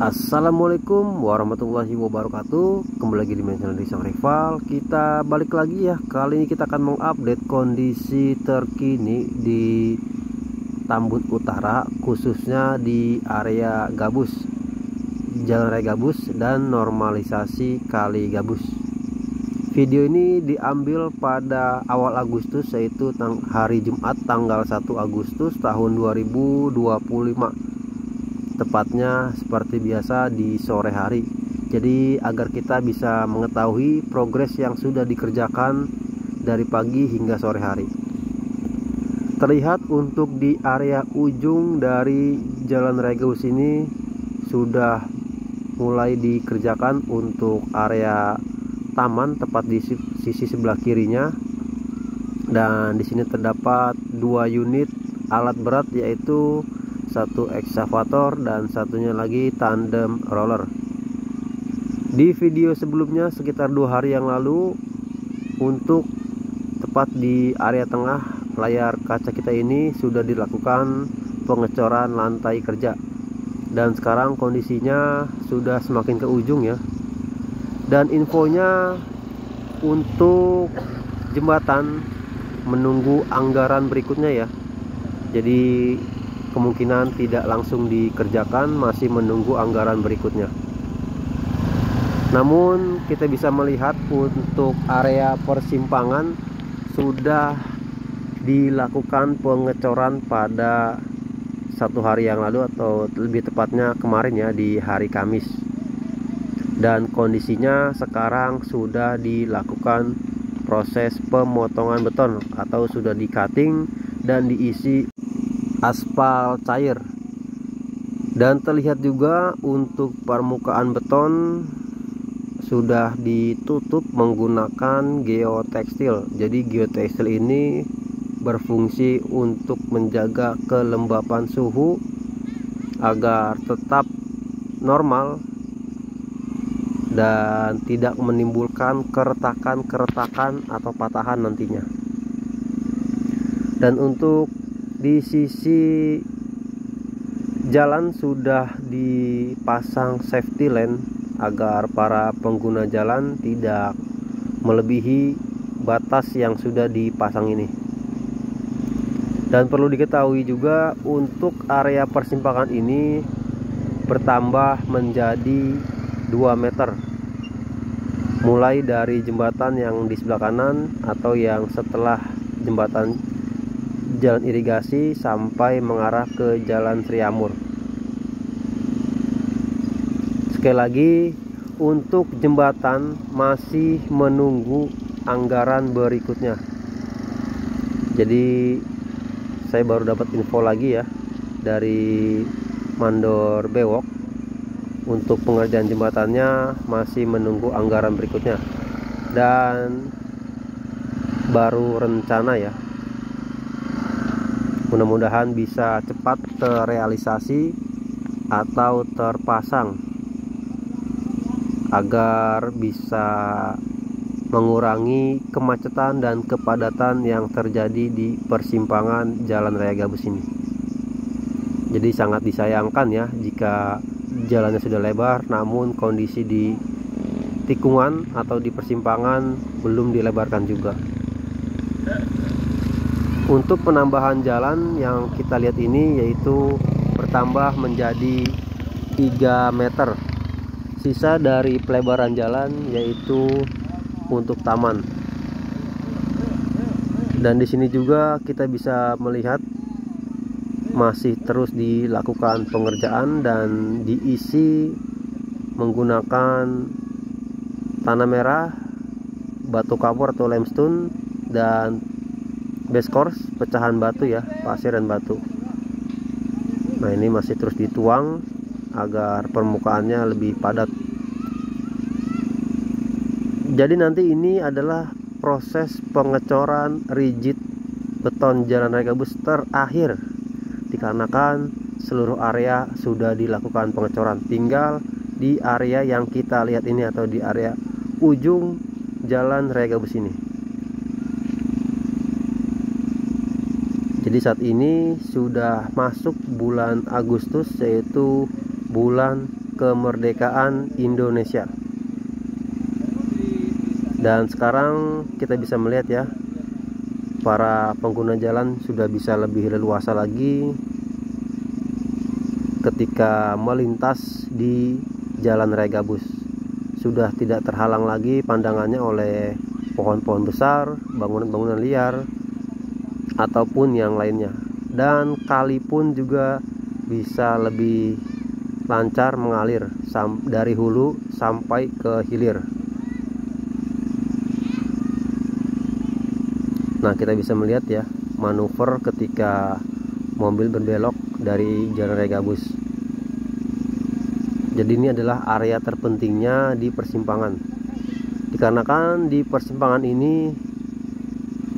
Assalamualaikum warahmatullahi wabarakatuh. Kembali lagi di channel Sang Rival. Kita balik lagi ya. Kali ini kita akan mengupdate kondisi terkini di Tambun Utara, khususnya di area gabus, Jalan Raya Gabus dan normalisasi Kali Gabus. Video ini diambil pada awal Agustus, yaitu hari Jumat tanggal 1 Agustus tahun 2025. Tepatnya seperti biasa di sore hari. Jadi agar kita bisa mengetahui progres yang sudah dikerjakan dari pagi hingga sore hari. Terlihat untuk di area ujung dari Jalan Raya Gabus ini sudah mulai dikerjakan untuk area taman, tepat di sisi sebelah kirinya. Dan di sini terdapat 2 unit alat berat, yaitu satu ekskavator dan satunya lagi tandem roller. Di video sebelumnya sekitar 2 hari yang lalu, untuk tepat di area tengah layar kaca kita ini sudah dilakukan pengecoran lantai kerja, dan sekarang kondisinya sudah semakin ke ujung ya. Dan infonya untuk jembatan menunggu anggaran berikutnya ya. Jadi kemungkinan tidak langsung dikerjakan, masih menunggu anggaran berikutnya. Namun kita bisa melihat untuk area persimpangan sudah dilakukan pengecoran pada 1 hari yang lalu, atau lebih tepatnya kemarin ya, di hari Kamis. Dan kondisinya sekarang sudah dilakukan proses pemotongan beton, atau sudah di cutting dan diisi aspal cair. Dan terlihat juga untuk permukaan beton sudah ditutup menggunakan geotekstil. Jadi geotekstil ini berfungsi untuk menjaga kelembapan suhu agar tetap normal dan tidak menimbulkan keretakan atau patahan nantinya. Dan untuk di sisi jalan sudah dipasang safety lane agar para pengguna jalan tidak melebihi batas yang sudah dipasang ini. Dan perlu diketahui juga untuk area persimpangan ini bertambah menjadi 2 meter, mulai dari jembatan yang di sebelah kanan atau yang setelah jembatan jalan irigasi sampai mengarah ke Jalan Sri Amur. Sekali lagi, untuk jembatan masih menunggu anggaran berikutnya. Jadi saya baru dapat info lagi ya dari Mandor Bewok, untuk pengerjaan jembatannya masih menunggu anggaran berikutnya, dan baru rencana ya. Mudah-mudahan bisa cepat terrealisasi atau terpasang agar bisa mengurangi kemacetan dan kepadatan yang terjadi di persimpangan Jalan Raya Gabus ini. Jadi sangat disayangkan ya jika jalannya sudah lebar namun kondisi di tikungan atau di persimpangan belum dilebarkan juga. Untuk penambahan jalan yang kita lihat ini yaitu bertambah menjadi 3 meter sisa dari pelebaran jalan, yaitu untuk taman. Dan di sini juga kita bisa melihat masih terus dilakukan pengerjaan dan diisi menggunakan tanah merah, batu kapur atau limestone, dan base course, pecahan batu ya, pasir dan batu. Nah, ini masih terus dituang agar permukaannya lebih padat. Jadi nanti ini adalah proses pengecoran rigid beton Jalan Raya Gabus terakhir, dikarenakan seluruh area sudah dilakukan pengecoran. Tinggal di area yang kita lihat ini atau di area ujung Jalan Raya Gabus ini. Jadi saat ini sudah masuk bulan Agustus, yaitu bulan kemerdekaan Indonesia. Dan sekarang kita bisa melihat ya, para pengguna jalan sudah bisa lebih leluasa lagi ketika melintas di Jalan Raya Gabus. Sudah tidak terhalang lagi pandangannya oleh pohon-pohon besar, bangunan-bangunan liar, ataupun yang lainnya. Dan kali pun juga bisa lebih lancar mengalir dari hulu sampai ke hilir. Nah, kita bisa melihat ya manuver ketika mobil berbelok dari Jalan Raya Gabus. Jadi ini adalah area terpentingnya di persimpangan. Dikarenakan di persimpangan ini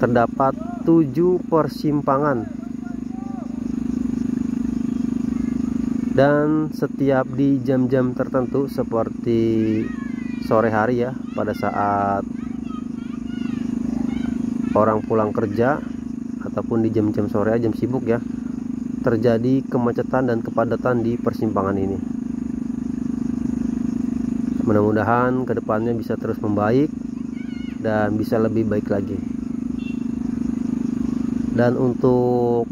terdapat 7 persimpangan. Dan setiap di jam-jam tertentu seperti sore hari ya, pada saat orang pulang kerja ataupun di jam-jam sore, jam sibuk ya, terjadi kemacetan dan kepadatan di persimpangan ini. Mudah-mudahan kedepannya bisa terus membaik dan bisa lebih baik lagi. Dan untuk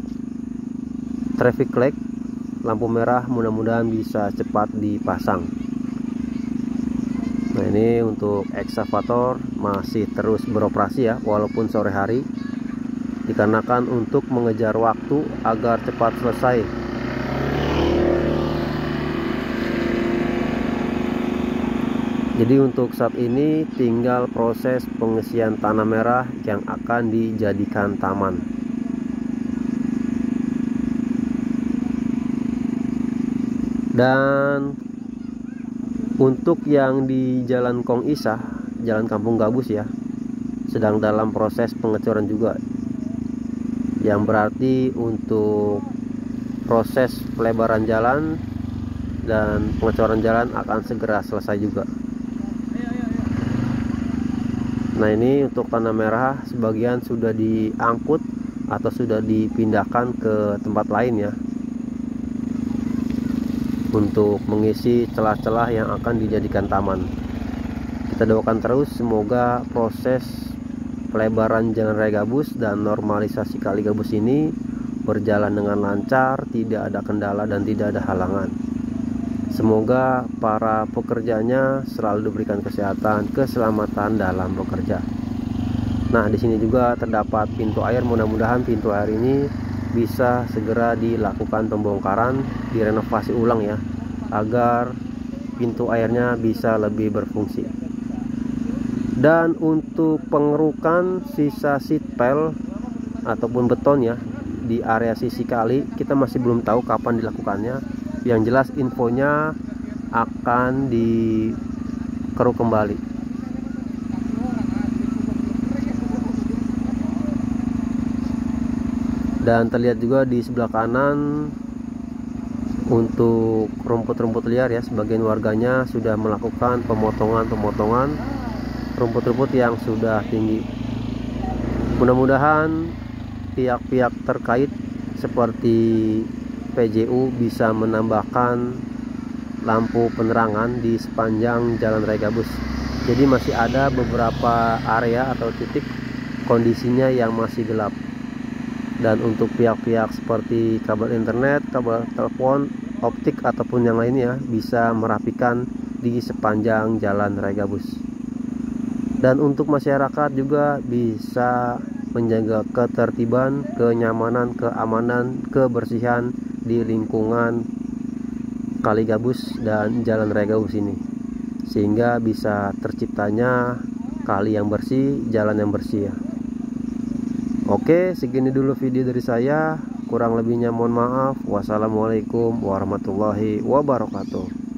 traffic light, lampu merah mudah-mudahan bisa cepat dipasang. Nah, ini untuk ekskavator masih terus beroperasi ya, walaupun sore hari, dikarenakan untuk mengejar waktu agar cepat selesai. Jadi untuk saat ini tinggal proses pengisian tanah merah yang akan dijadikan taman. Dan untuk yang di Jalan Kong Isah, Jalan Kampung Gabus ya, sedang dalam proses pengecoran juga. Yang berarti untuk proses pelebaran jalan dan pengecoran jalan akan segera selesai juga. Nah, ini untuk tanah merah sebagian sudah diangkut atau sudah dipindahkan ke tempat lain ya, untuk mengisi celah-celah yang akan dijadikan taman. Kita doakan terus semoga proses pelebaran Jalan Raya Gabus dan normalisasi Kali Gabus ini berjalan dengan lancar, tidak ada kendala dan tidak ada halangan. Semoga para pekerjanya selalu diberikan kesehatan, keselamatan dalam bekerja. Nah, di sini juga terdapat pintu air. Mudah-mudahan pintu air ini bisa segera dilakukan pembongkaran, direnovasi ulang ya, agar pintu airnya bisa lebih berfungsi. Dan untuk pengerukan sisa seatpile ataupun beton ya di area sisi kali, kita masih belum tahu kapan dilakukannya. Yang jelas infonya akan dikeruk kembali. Dan terlihat juga di sebelah kanan untuk rumput-rumput liar ya, sebagian warganya sudah melakukan pemotongan rumput-rumput yang sudah tinggi. Mudah-mudahan pihak-pihak terkait seperti PJU bisa menambahkan lampu penerangan di sepanjang Jalan Raya Gabus. Jadi masih ada beberapa area atau titik kondisinya yang masih gelap. Dan untuk pihak-pihak seperti kabel internet, kabel telepon, optik ataupun yang lainnya bisa merapikan di sepanjang Jalan Raya Gabus. Dan untuk masyarakat juga bisa menjaga ketertiban, kenyamanan, keamanan, kebersihan di lingkungan Kali Gabus dan Jalan Raya Gabus ini, sehingga bisa terciptanya kali yang bersih, jalan yang bersih ya. Oke, segini dulu video dari saya, kurang lebihnya mohon maaf. Wassalamualaikum warahmatullahi wabarakatuh.